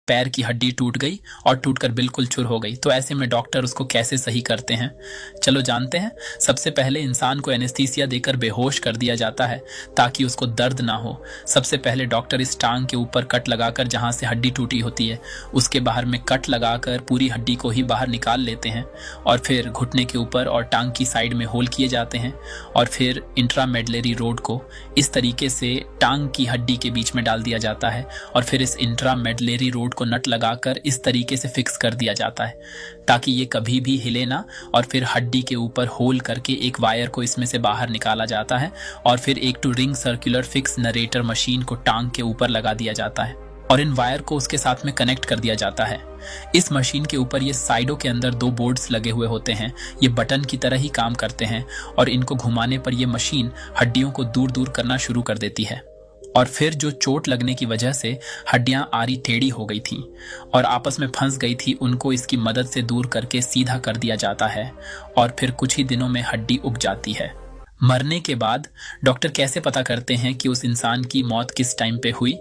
पैर की हड्डी टूट गई और टूटकर बिल्कुल चूर हो गई। तो ऐसे में डॉक्टर उसको कैसे सही करते हैं, चलो जानते हैं। सबसे पहले इंसान को एनेस्थीसिया देकर बेहोश कर दिया जाता है ताकि उसको दर्द ना हो। सबसे पहले डॉक्टर इस टांग के ऊपर कट लगाकर जहां से हड्डी टूटी होती है उसके बाहर में कट लगाकर पूरी हड्डी को ही बाहर निकाल लेते हैं और फिर घुटने के ऊपर और टांग की साइड में होल किए जाते हैं और फिर इंट्रामेडुलरी रोड को इस तरीके से टांग की हड्डी के बीच में डाल दिया जाता है और फिर इस इंट्रामेडुलरी रोड को नट लगाकर इस तरीके से फिक्स कर दिया जाता है ताकि ये कभी भी हिले ना। और फिर हड्डी के ऊपर होल करके एक वायर को इसमें से बाहर निकाला जाता है और फिर एक टू रिंग सर्कुलर फिक्स नरेटर मशीन को टांग के ऊपर लगा दिया जाता है और इन वायर को उसके साथ में कनेक्ट कर दिया जाता है। इस मशीन के ऊपर ये साइडों के अंदर 2 बोर्ड्स लगे हुए होते हैं। ये बटन की तरह ही काम करते हैं और इनको घुमाने पर ये मशीन हड्डियों को दूर दूर करना शुरू कर देती है। और फिर जो चोट लगने की वजह से हड्डियां आरी टेढ़ी हो गई थी और आपस में फंस गई थी, उनको इसकी मदद से दूर करके सीधा कर दिया जाता है और फिर कुछ ही दिनों में हड्डी उग जाती है। मरने के बाद डॉक्टर कैसे पता करते हैं कि उस इंसान की मौत किस टाइम पे हुई?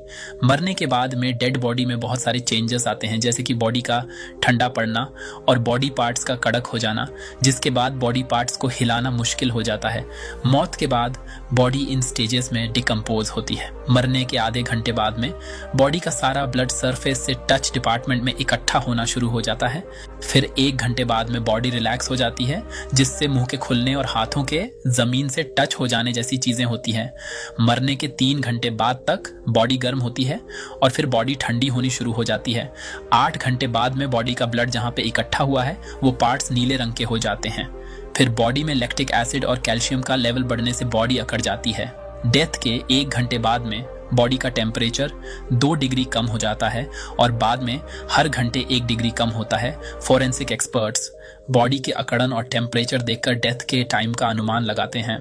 मरने के बाद में डेड बॉडी में बहुत सारे चेंजेस आते हैं, जैसे कि बॉडी का ठंडा पड़ना और बॉडी पार्ट्स का कड़क हो जाना, जिसके बाद बॉडी पार्ट्स को हिलाना मुश्किल हो जाता है। मौत के बाद बॉडी इन स्टेजेस में डिकम्पोज होती है। मरने के आधे घंटे बाद में बॉडी का सारा ब्लड सरफेस से टच डिपार्टमेंट में इकट्ठा होना शुरू हो जाता है। फिर 1 घंटे बाद में बॉडी रिलैक्स हो जाती है, जिससे मुंह के खुलने और हाथों के जमीन से टच हो जाने जैसी चीजें होती हैं। मरने के 3 घंटे बाद तक बॉडी गर्म होती है और फिर बॉडी ठंडी होनी शुरू हो जाती है। 8 घंटे बाद में बॉडी का ब्लड जहां पे इकट्ठा हुआ है वो पार्ट्स नीले रंग के हो जाते हैं। फिर बॉडी में लैक्टिक एसिड और कैल्शियम का लेवल बढ़ने से बॉडी अकड़ जाती है। डेथ के 1 घंटे बाद में बॉडी का टेम्परेचर 2 डिग्री कम हो जाता है और बाद में हर घंटे 1 डिग्री कम होता है। फोरेंसिक एक्सपर्ट्स बॉडी के अकड़न और टेम्परेचर देखकर डेथ के टाइम का अनुमान लगाते हैं।